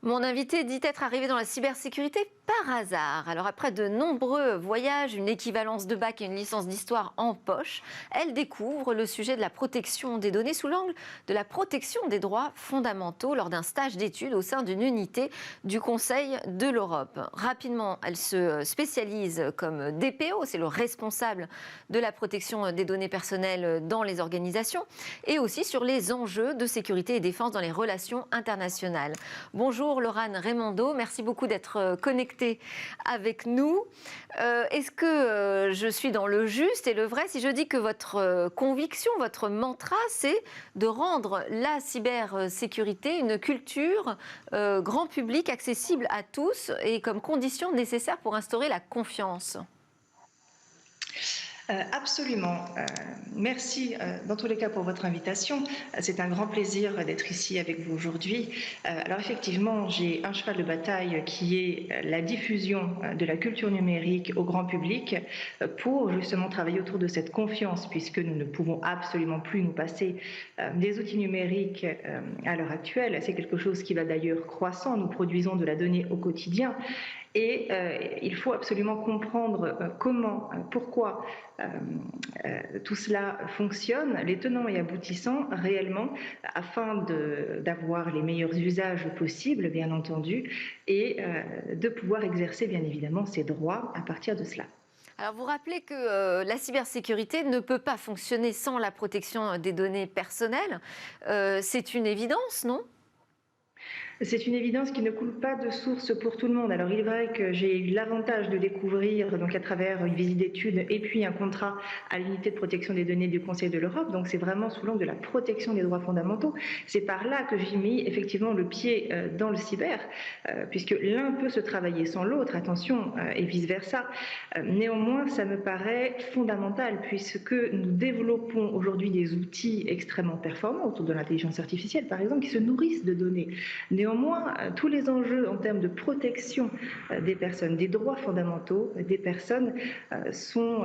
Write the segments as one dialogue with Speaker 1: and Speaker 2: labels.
Speaker 1: Mon invité dit être arrivé dans la cybersécurité par hasard. Alors après de nombreux voyages, une équivalence de bac et une licence d'histoire en poche, elle découvre le sujet de la protection des données sous l'angle de la protection des droits fondamentaux lors d'un stage d'études au sein d'une unité du Conseil de l'Europe. Rapidement, elle se spécialise comme DPO, c'est le responsable de la protection des données personnelles dans les organisations, et aussi sur les enjeux de sécurité et défense dans les relations internationales. Bonjour Laurane Raimondo, merci beaucoup d'être connectée avec nous. Est-ce que je suis dans le juste et le vrai si je dis que votre conviction, votre mantra, c'est de rendre la cybersécurité une culture grand public, accessible à tous et comme condition nécessaire pour instaurer la confiance?
Speaker 2: Absolument. Merci dans tous les cas pour votre invitation. C'est un grand plaisir d'être ici avec vous aujourd'hui. Alors effectivement, j'ai un cheval de bataille qui est la diffusion de la culture numérique au grand public pour justement travailler autour de cette confiance, puisque nous ne pouvons absolument plus nous passer des outils numériques à l'heure actuelle. C'est quelque chose qui va d'ailleurs croissant. Nous produisons de la donnée au quotidien. Et il faut absolument comprendre comment, pourquoi tout cela fonctionne, les tenants et aboutissants réellement, afin d'avoir les meilleurs usages possibles, bien entendu, et de pouvoir exercer bien évidemment ses droits à partir de cela.
Speaker 1: Alors vous rappelez que la cybersécurité ne peut pas fonctionner sans la protection des données personnelles. C'est une évidence, non ?
Speaker 2: C'est une évidence qui ne coule pas de source pour tout le monde. Alors il est vrai que j'ai eu l'avantage de découvrir, donc à travers une visite d'études et puis un contrat à l'unité de protection des données du Conseil de l'Europe, donc c'est vraiment sous l'angle de la protection des droits fondamentaux. C'est par là que j'ai mis effectivement le pied dans le cyber, puisque l'un peut se travailler sans l'autre, attention, et vice-versa. Néanmoins, ça me paraît fondamental, puisque nous développons aujourd'hui des outils extrêmement performants autour de l'intelligence artificielle, par exemple, qui se nourrissent de données. Néanmoins, tous les enjeux en termes de protection des personnes, des droits fondamentaux des personnes sont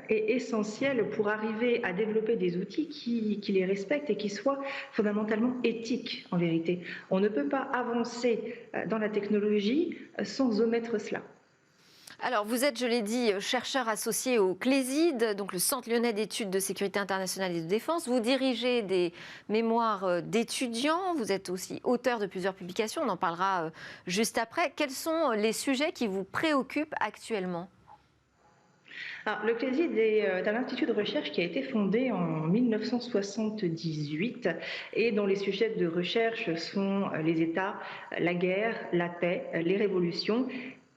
Speaker 2: essentiels pour arriver à développer des outils qui les respectent et qui soient fondamentalement éthiques en vérité. On ne peut pas avancer dans la technologie sans omettre cela.
Speaker 1: Alors, vous êtes, je l'ai dit, chercheur associé au CLESID, donc le Centre lyonnais d'études de sécurité internationale et de défense. Vous dirigez des mémoires d'étudiants. Vous êtes aussi auteur de plusieurs publications. On en parlera juste après. Quels sont les sujets qui vous préoccupent actuellement ?
Speaker 2: Alors, le CLESID est un institut de recherche qui a été fondé en 1978 et dont les sujets de recherche sont les États, la guerre, la paix, les révolutions.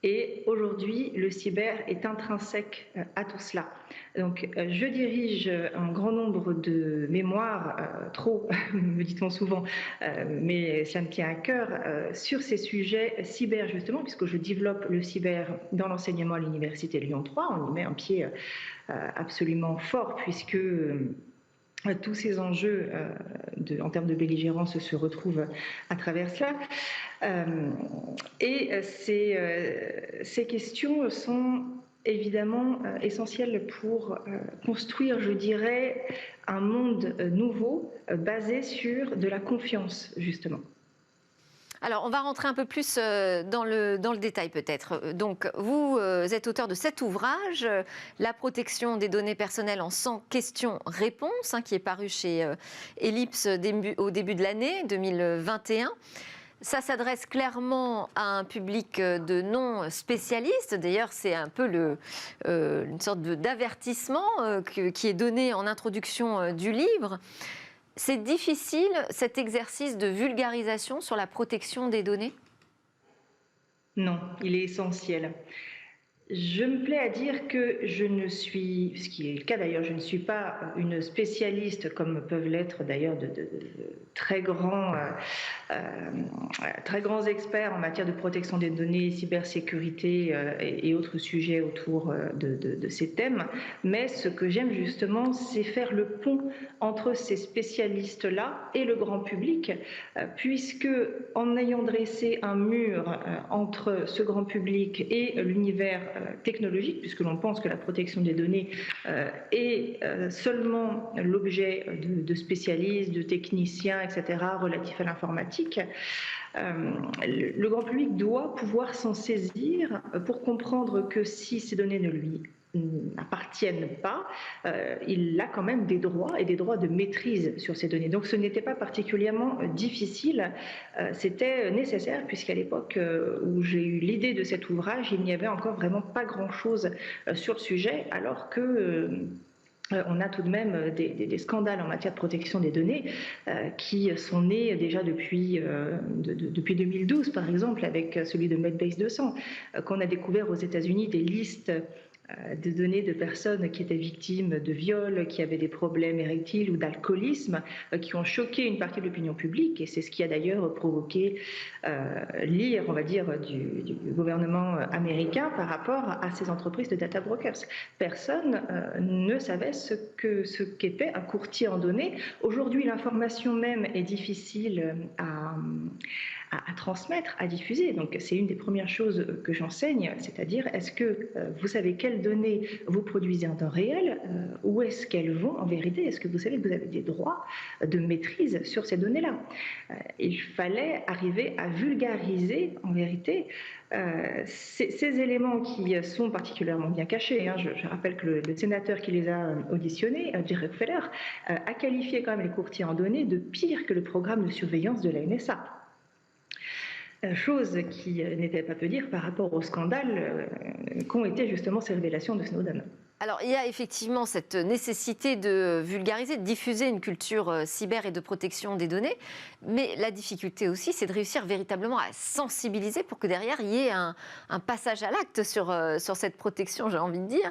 Speaker 2: Et aujourd'hui, le cyber est intrinsèque à tout cela. Donc, je dirige un grand nombre de mémoires, trop, me dit-on souvent, mais ça me tient à cœur, sur ces sujets cyber, justement, puisque je développe le cyber dans l'enseignement à l'Université de Lyon 3. On y met un pied absolument fort, puisque tous ces enjeux en termes de belligérance se retrouvent à travers cela. Et ces questions sont évidemment essentielles pour construire, je dirais, un monde nouveau basé sur de la confiance, justement.
Speaker 1: Alors, on va rentrer un peu plus dans le détail peut-être. Donc, vous êtes auteur de cet ouvrage, La protection des données personnelles en 100 questions-réponses, qui est paru chez Ellipse au début de l'année 2021. Ça s'adresse clairement à un public de non-spécialistes. D'ailleurs, c'est un peu une sorte d'avertissement qui est donné en introduction du livre. C'est difficile, cet exercice de vulgarisation sur la protection des données ?
Speaker 2: Non, il est essentiel. Je me plais à dire que je ne suis, ce qui est le cas d'ailleurs, je ne suis pas une spécialiste comme peuvent l'être d'ailleurs de très grands experts en matière de protection des données, cybersécurité et autres sujets autour de ces thèmes. Mais ce que j'aime justement, c'est faire le pont entre ces spécialistes-là et le grand public, puisque en ayant dressé un mur entre ce grand public et l'univers technologique, puisque l'on pense que la protection des données est seulement l'objet de spécialistes, de techniciens, etc., relatifs à l'informatique. Le grand public doit pouvoir s'en saisir pour comprendre que si ces données ne lui n'appartiennent pas, il a quand même des droits et des droits de maîtrise sur ces données. Donc ce n'était pas particulièrement difficile, c'était nécessaire puisqu'à l'époque où j'ai eu l'idée de cet ouvrage, il n'y avait encore vraiment pas grand-chose sur le sujet, alors que on a tout de même des scandales en matière de protection des données qui sont nés déjà depuis 2012, par exemple, avec celui de Medbase 200, qu'on a découvert aux États-Unis des listes de données de personnes qui étaient victimes de viols, qui avaient des problèmes érectiles ou d'alcoolisme, qui ont choqué une partie de l'opinion publique, et c'est ce qui a d'ailleurs provoqué l'ire, on va dire, du gouvernement américain par rapport à ces entreprises de data brokers. Personne ne savait ce qu'était un courtier en données. Aujourd'hui, l'information même est difficile à transmettre, à diffuser. Donc c'est une des premières choses que j'enseigne, c'est-à-dire est-ce que vous savez quelles données vous produisez en temps réel, où est-ce qu'elles vont en vérité, est-ce que vous savez que vous avez des droits de maîtrise sur ces données-là. Il fallait arriver à vulgariser en vérité ces éléments qui sont particulièrement bien cachés. Je rappelle que le sénateur qui les a auditionnés, Jerry Rockefeller, a qualifié quand même les courtiers en données de pire que le programme de surveillance de la NSA. Chose qui n'était pas peu dire par rapport au scandale qu'ont été justement ces révélations de Snowden.
Speaker 1: Alors, il y a effectivement cette nécessité de vulgariser, de diffuser une culture cyber et de protection des données. Mais la difficulté aussi, c'est de réussir véritablement à sensibiliser pour que derrière, il y ait un passage à l'acte sur cette protection, j'ai envie de dire.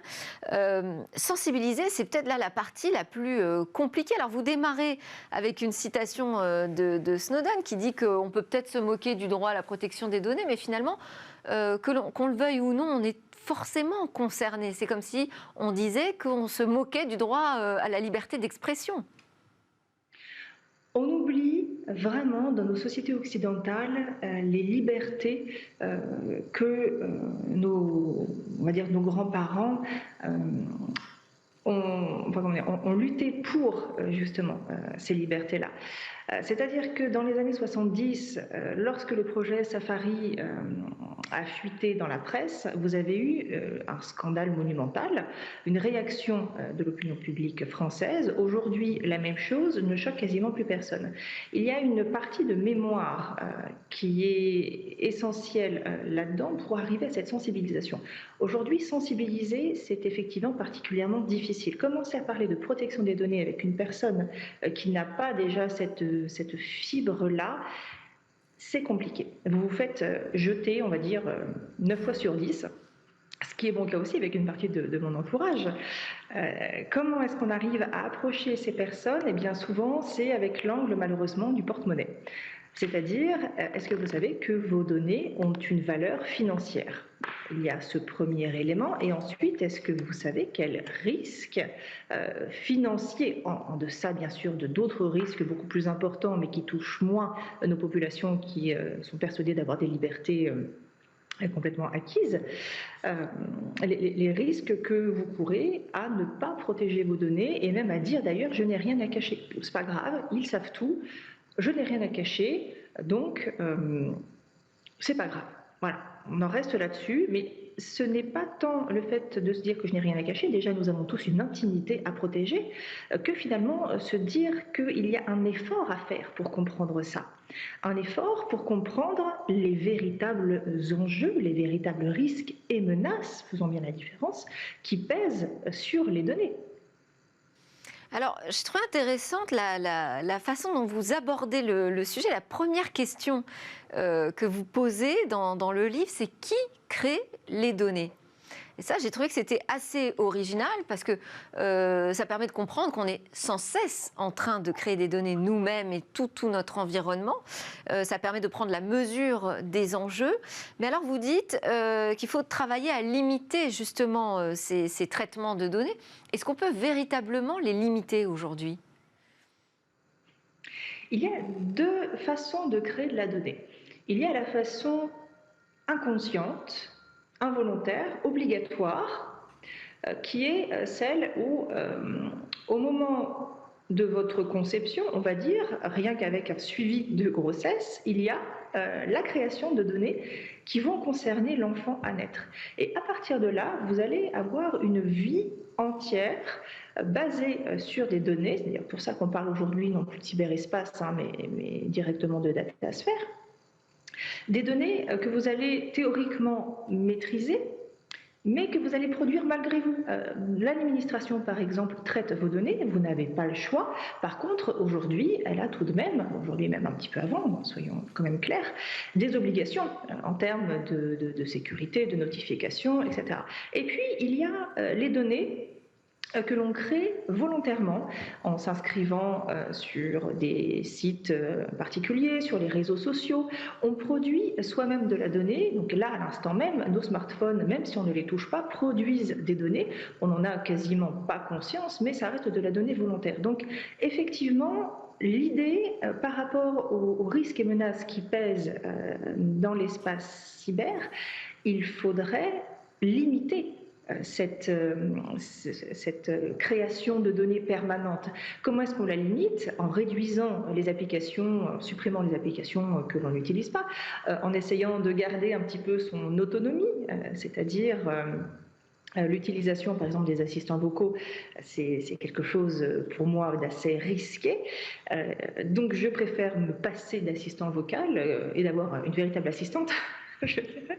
Speaker 1: Sensibiliser, c'est peut-être là la partie la plus compliquée. Alors, vous démarrez avec une citation de Snowden qui dit qu'on peut peut-être se moquer du droit à la protection des données, mais finalement, qu'on le veuille ou non, on est forcément concerné. C'est comme si on disait qu'on se moquait du droit à la liberté d'expression.
Speaker 2: On oublie vraiment dans nos sociétés occidentales les libertés que on va dire nos grands-parents ont lutté pour justement ces libertés-là. C'est-à-dire que dans les années 70, lorsque le projet Safari a fuité dans la presse, vous avez eu un scandale monumental, une réaction de l'opinion publique française. Aujourd'hui, la même chose ne choque quasiment plus personne. Il y a une partie de mémoire qui est essentielle là-dedans pour arriver à cette sensibilisation. Aujourd'hui, sensibiliser, c'est effectivement particulièrement difficile. Commencer à parler de protection des données avec une personne qui n'a pas déjà cette fibre-là, c'est compliqué. Vous vous faites jeter, on va dire, 9 fois sur 10, ce qui est mon cas aussi avec une partie de mon entourage. Comment est-ce qu'on arrive à approcher ces personnes? Eh bien souvent, c'est avec l'angle malheureusement du porte-monnaie. C'est-à-dire, est-ce que vous savez que vos données ont une valeur financière? Il y a ce premier élément. Et ensuite, est-ce que vous savez quels risques financiers, en deçà bien sûr de d'autres risques beaucoup plus importants, mais qui touchent moins nos populations qui sont persuadées d'avoir des libertés complètement acquises, les risques que vous courez à ne pas protéger vos données et même à dire d'ailleurs je n'ai rien à cacher. C'est pas grave, ils savent tout. Je n'ai rien à cacher, donc c'est pas grave. Voilà, on en reste là-dessus, mais ce n'est pas tant le fait de se dire que je n'ai rien à cacher, déjà nous avons tous une intimité à protéger, que finalement se dire qu'il y a un effort à faire pour comprendre ça. Un effort pour comprendre les véritables enjeux, les véritables risques et menaces, faisons bien la différence, qui pèsent sur les données.
Speaker 1: Alors, je trouve intéressante la façon dont vous abordez le sujet. La première question que vous posez dans le livre, c'est qui crée les données? Et ça, j'ai trouvé que c'était assez original parce que ça permet de comprendre qu'on est sans cesse en train de créer des données nous-mêmes et tout notre environnement. Ça permet de prendre la mesure des enjeux. Mais alors, vous dites qu'il faut travailler à limiter justement ces traitements de données. Est-ce qu'on peut véritablement les limiter aujourd'hui?
Speaker 2: Il y a deux façons de créer de la donnée. Il y a la façon inconsciente, involontaire, obligatoire, qui est celle où, au moment de votre conception, on va dire, rien qu'avec un suivi de grossesse, il y a la création de données qui vont concerner l'enfant à naître. Et à partir de là, vous allez avoir une vie entière basée sur des données, c'est d'ailleurs pour ça qu'on parle aujourd'hui non plus de cyberespace, hein, mais directement de datasphère, des données que vous allez théoriquement maîtriser, mais que vous allez produire malgré vous. L'administration, par exemple, traite vos données, vous n'avez pas le choix. Par contre, aujourd'hui, elle a tout de même, aujourd'hui même un petit peu avant, bon, soyons quand même clairs, des obligations en termes de sécurité, de notification, etc. Et puis, il y a les données que l'on crée volontairement en s'inscrivant sur des sites particuliers, sur les réseaux sociaux. On produit soi-même de la donnée, donc là à l'instant même, nos smartphones, même si on ne les touche pas, produisent des données. On n'en a quasiment pas conscience, mais ça reste de la donnée volontaire. Donc effectivement, l'idée par rapport aux risques et menaces qui pèsent dans l'espace cyber, il faudrait limiter cette création de données permanente. Comment est-ce qu'on la limite? En réduisant les applications, en supprimant les applications que l'on n'utilise pas, en essayant de garder un petit peu son autonomie, c'est-à-dire l'utilisation, par exemple, des assistants vocaux, c'est quelque chose pour moi d'assez risqué. Donc, je préfère me passer d'assistant vocal et d'avoir une véritable assistante. Je dirais,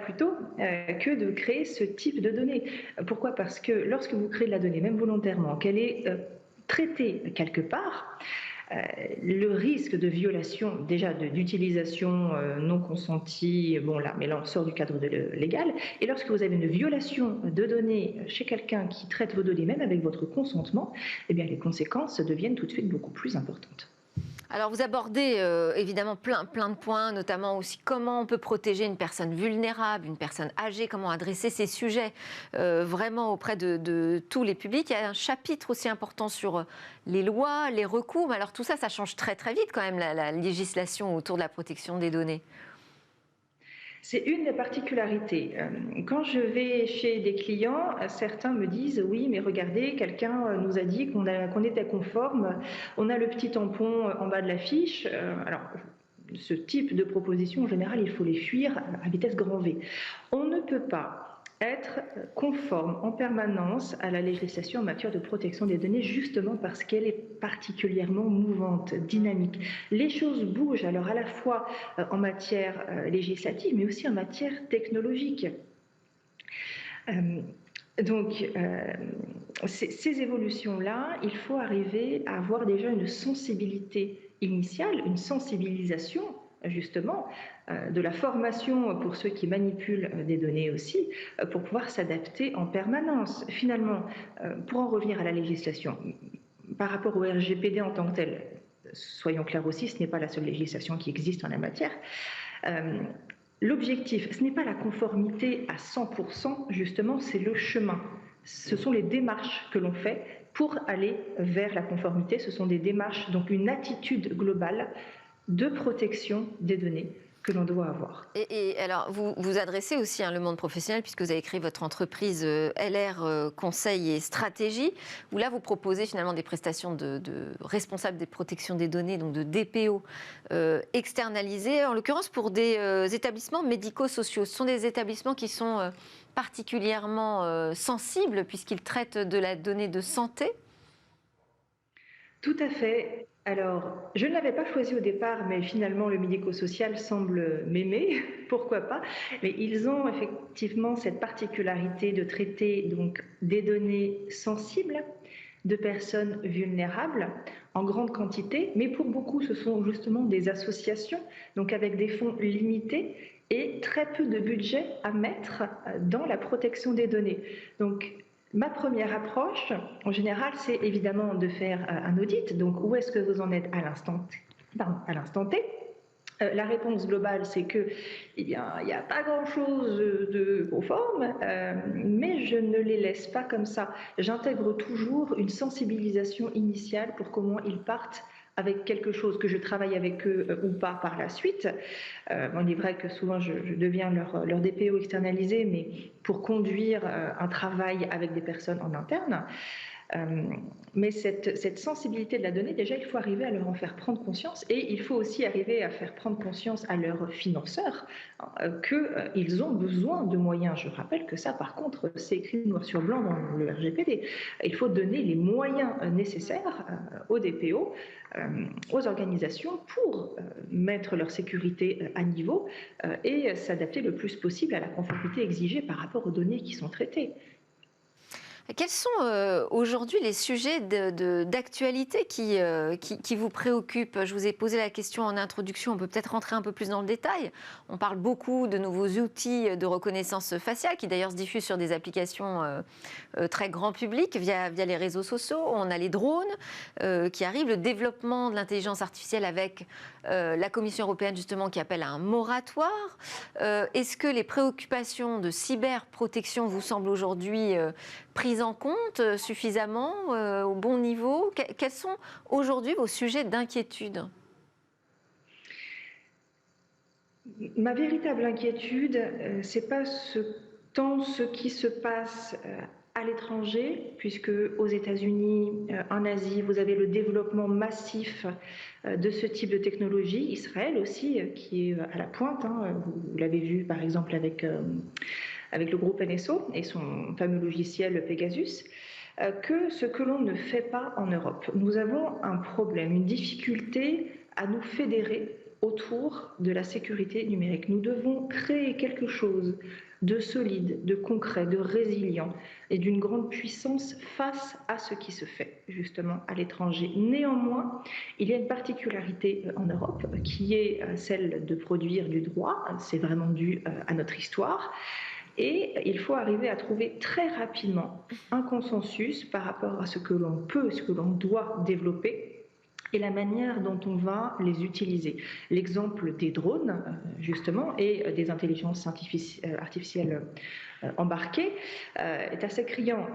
Speaker 2: plutôt que de créer ce type de données. Pourquoi? Parce que lorsque vous créez de la donnée, même volontairement, qu'elle est traitée quelque part, le risque de violation, déjà d'utilisation non consentie, bon là, mais là on sort du cadre légal, et lorsque vous avez une violation de données chez quelqu'un qui traite vos données, même avec votre consentement, eh bien les conséquences deviennent tout de suite beaucoup plus importantes.
Speaker 1: Alors vous abordez évidemment plein de points, notamment aussi comment on peut protéger une personne vulnérable, une personne âgée, comment adresser ces sujets vraiment auprès de tous les publics. Il y a un chapitre aussi important sur les lois, les recours. Mais alors tout ça, ça change très vite quand même la législation autour de la protection des données.
Speaker 2: C'est une des particularités. Quand je vais chez des clients, certains me disent oui, mais regardez, quelqu'un nous a dit qu'on était conforme, on a le petit tampon en bas de la fiche. Alors, ce type de proposition, en général, il faut les fuir à vitesse grand V. On ne peut pas être conforme en permanence à la législation en matière de protection des données, justement parce qu'elle est particulièrement mouvante, dynamique. Les choses bougent alors à la fois en matière législative, mais aussi en matière technologique. Donc, ces évolutions-là, il faut arriver à avoir déjà une sensibilité initiale, une sensibilisation justement, de la formation pour ceux qui manipulent des données aussi, pour pouvoir s'adapter en permanence. Finalement, pour en revenir à la législation, par rapport au RGPD en tant que tel, soyons clairs aussi, ce n'est pas la seule législation qui existe en la matière. L'objectif, ce n'est pas la conformité à 100%, justement, c'est le chemin. Ce sont les démarches que l'on fait pour aller vers la conformité. Ce sont des démarches, donc une attitude globale de protection des données que l'on doit avoir.
Speaker 1: Et alors, vous adressez aussi le monde professionnel, puisque vous avez créé votre entreprise LR Conseil et Stratégie, où là, vous proposez finalement des prestations de responsables des protections des données, donc de DPO externalisés, en l'occurrence pour des établissements médico-sociaux. Ce sont des établissements qui sont particulièrement sensibles, puisqu'ils traitent de la donnée de santé.
Speaker 2: Tout à fait. Alors, je ne l'avais pas choisi au départ, mais finalement le médico-social semble m'aimer, pourquoi pas. Mais ils ont effectivement cette particularité de traiter donc des données sensibles de personnes vulnérables en grande quantité, mais pour beaucoup ce sont justement des associations, donc avec des fonds limités et très peu de budget à mettre dans la protection des données. Donc, ma première approche, en général, c'est évidemment de faire un audit. Donc, où est-ce que vous en êtes à l'instant T? La réponse globale, c'est qu'il n'y a pas grand-chose de conforme, mais je ne les laisse pas comme ça. J'intègre toujours une sensibilisation initiale pour comment ils partent avec quelque chose, que je travaille avec eux ou pas par la suite. Bon, il est vrai que souvent je deviens leur DPO externalisé, mais pour conduire un travail avec des personnes en interne. Mais cette sensibilité de la donnée, déjà, il faut arriver à leur en faire prendre conscience et il faut aussi arriver à faire prendre conscience à leurs financeurs qu'ils ont besoin de moyens. Je rappelle que ça, par contre, c'est écrit noir sur blanc dans le RGPD. Il faut donner les moyens nécessaires aux DPO, aux organisations pour mettre leur sécurité à niveau et s'adapter le plus possible à la conformité exigée par rapport aux données qui sont traitées.
Speaker 1: Quels sont aujourd'hui les sujets d'actualité qui vous préoccupent? Je vous ai posé la question en introduction, on peut peut-être rentrer un peu plus dans le détail. On parle beaucoup de nouveaux outils de reconnaissance faciale qui d'ailleurs se diffusent sur des applications très grand public via les réseaux sociaux. On a les drones qui arrivent, le développement de l'intelligence artificielle avec la Commission européenne justement qui appelle à un moratoire. Est-ce que les préoccupations de cyberprotection vous semblent aujourd'hui prises en compte suffisamment, au bon niveau? Quels sont aujourd'hui vos sujets d'inquiétude?
Speaker 2: Ma véritable inquiétude, c'est pas tant ce qui se passe à l'étranger, puisque aux États-Unis, en Asie, vous avez le développement massif de ce type de technologie. Israël aussi, qui est à la pointe. Vous l'avez vu par exemple avec le groupe NSO et son fameux logiciel Pegasus. Que ce que l'on ne fait pas en Europe. Nous avons un problème, une difficulté à nous fédérer autour de la sécurité numérique. Nous devons créer quelque chose de solide, de concret, de résilient et d'une grande puissance face à ce qui se fait justement à l'étranger. Néanmoins, il y a une particularité en Europe qui est celle de produire du droit. C'est vraiment dû à notre histoire. Et il faut arriver à trouver très rapidement un consensus par rapport à ce que l'on peut, ce que l'on doit développer et la manière dont on va les utiliser. L'exemple des drones, justement, et des intelligences artificielles embarquées est assez criant.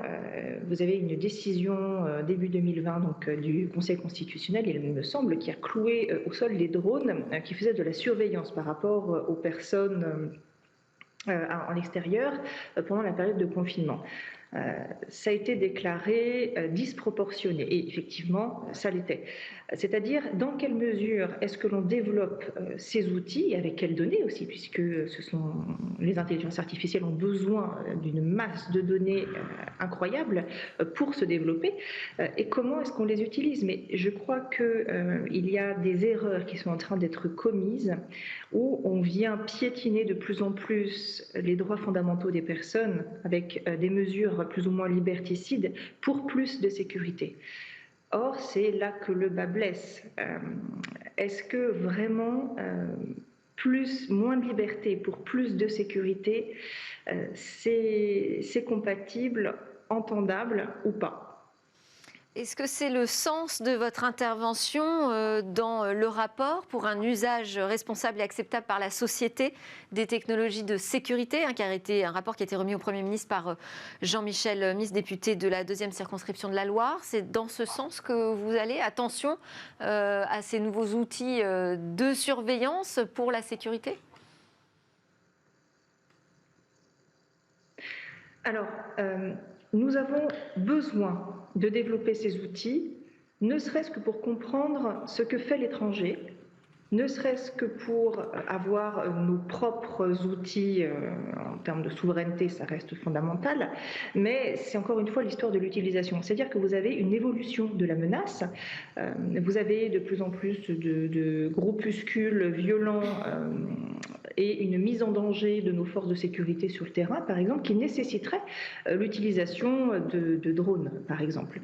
Speaker 2: Vous avez une décision début 2020 donc, du Conseil constitutionnel, il me semble, qui a cloué au sol les drones qui faisaient de la surveillance par rapport aux personnes en extérieur pendant la période de confinement. Ça a été déclaré disproportionné et effectivement ça l'était. C'est-à-dire dans quelle mesure est-ce que l'on développe ces outils et avec quelles données aussi, puisque les intelligences artificielles ont besoin d'une masse de données incroyable pour se développer et comment est-ce qu'on les utilise. Mais je crois qu'il y a des erreurs qui sont en train d'être commises où on vient piétiner de plus en plus les droits fondamentaux des personnes avec des mesures plus ou moins liberticides pour plus de sécurité. Or, c'est là que le bas blesse. Est-ce que vraiment moins de liberté pour plus de sécurité, c'est compatible, entendable ou pas?
Speaker 1: Est-ce que c'est le sens de votre intervention dans le rapport pour un usage responsable et acceptable par la société des technologies de sécurité, qui a été un rapport qui a été remis au Premier ministre par Jean-Michel Mis, député de la 2e circonscription de la Loire? C'est dans ce sens que vous allez? Attention à ces nouveaux outils de surveillance pour la sécurité?
Speaker 2: Alors, nous avons besoin de développer ces outils, ne serait-ce que pour comprendre ce que fait l'étranger, ne serait-ce que pour avoir nos propres outils en termes de souveraineté, ça reste fondamental, mais c'est encore une fois l'histoire de l'utilisation. C'est-à-dire que vous avez une évolution de la menace, vous avez de plus en plus de groupuscules violents et une mise en danger de nos forces de sécurité sur le terrain, par exemple, qui nécessiterait l'utilisation de drones, par exemple,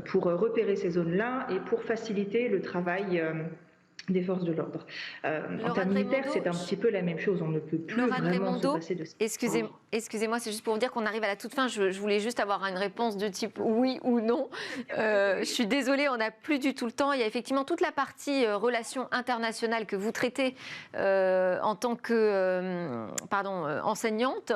Speaker 2: pour repérer ces zones-là et pour faciliter le travail des forces de l'ordre. En termes
Speaker 1: Laurane
Speaker 2: militaires,
Speaker 1: Raimondo,
Speaker 2: c'est un petit peu la même chose. On ne peut plus
Speaker 1: Laurane
Speaker 2: vraiment se
Speaker 1: Raimondo,
Speaker 2: passer de ça.
Speaker 1: excusez-moi, c'est juste pour vous dire qu'on arrive à la toute fin. Je voulais juste avoir une réponse de type oui ou non. Je suis désolée, on n'a plus du tout le temps. Il y a effectivement toute la partie relations internationales que vous traitez en tant que enseignante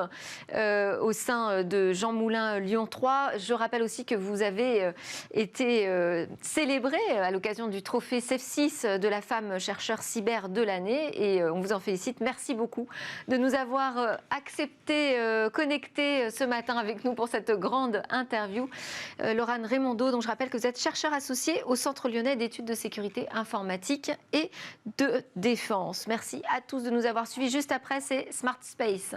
Speaker 1: au sein de Jean Moulin Lyon 3. Je rappelle aussi que vous avez été célébrée à l'occasion du trophée CEF6 de la femme chercheur cyber de l'année et on vous en félicite. Merci beaucoup de nous avoir accepté, connecté ce matin avec nous pour cette grande interview. Laurane Raimondo, dont je rappelle que vous êtes chercheur associé au Centre lyonnais d'études de sécurité informatique et de défense. Merci à tous de nous avoir suivis. Juste après, c'est Smart Space.